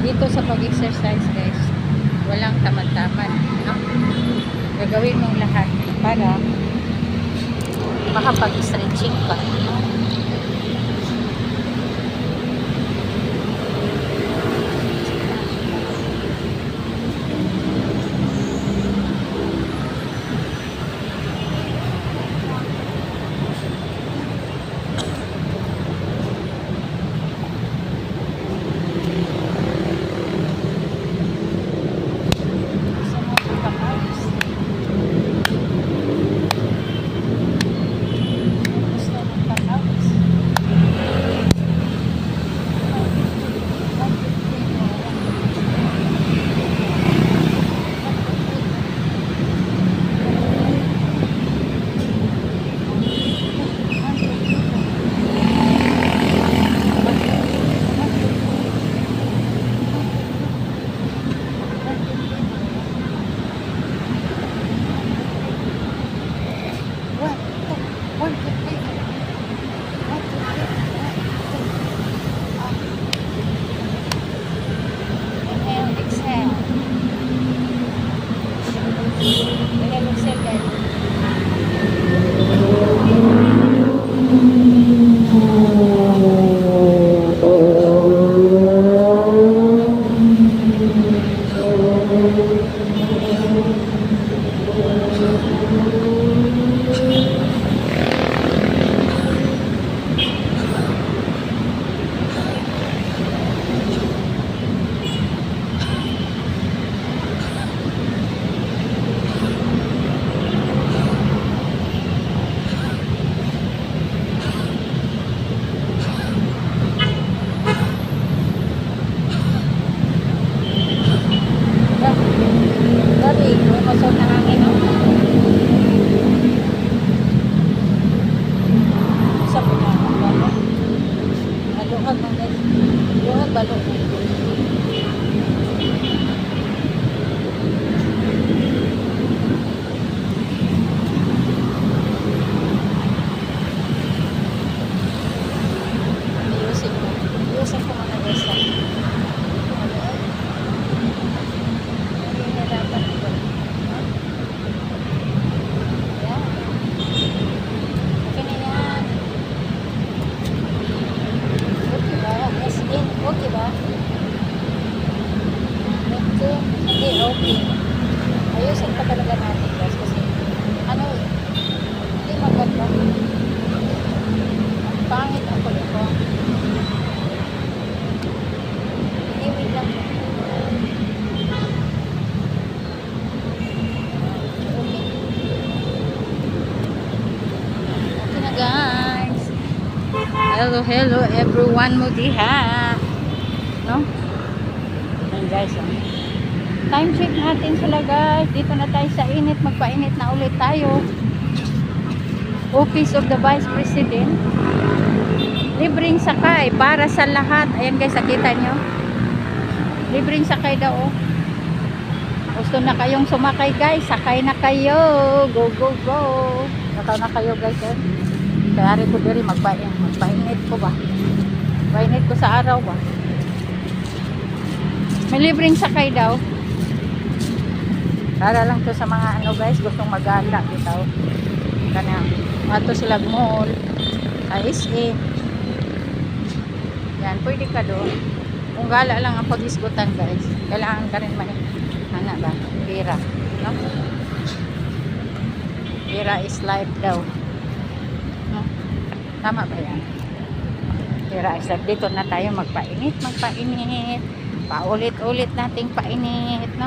Dito sa pag-exercise guys, walang tamad-tamad, no? Gagawin mong lahat para makapag-stretching ka. Grabe, may masok na hangin, no? Isa po na ang balo. Naluhag mo guys. Luhag balo. Ayusin mo. Ayusin ko mga guys. Okay ba? Okay. Hindi, okay. Ayusin pa talaga natin guys kasi ano eh, hindi maganda. Ang pangit ako nito. Hindi, wait lang. Okay. Okay na guys. Hello everyone mo diha. No? Ayan guys, oh. Time check natin sila guys. Dito na tayo sa init. Magpainit na ulit tayo. Office of the Vice President. Libreng sakay para sa lahat. Ayan guys, nakita nyo. Libreng sakay daw, oh. Gusto na kayong sumakay guys. Sakay na kayo. Go, go, go. Sakay na kayo guys, eh. Kaya rin ko diri magpainit ko ba. Painit ko sa araw ba. May libreng sakay daw. Para lang to sa mga ano guys, gustong magala dito. Kana, ato sila mall, SA. Yan, pwede ka doon. Kung gala lang ang pag-isgutan guys, kailangan ka rin ano ba, pera, no? Pera is life daw. No? Tama ba yan? Pera is life. Dito na tayo magpainit. Paulit-ulit nating painit, no?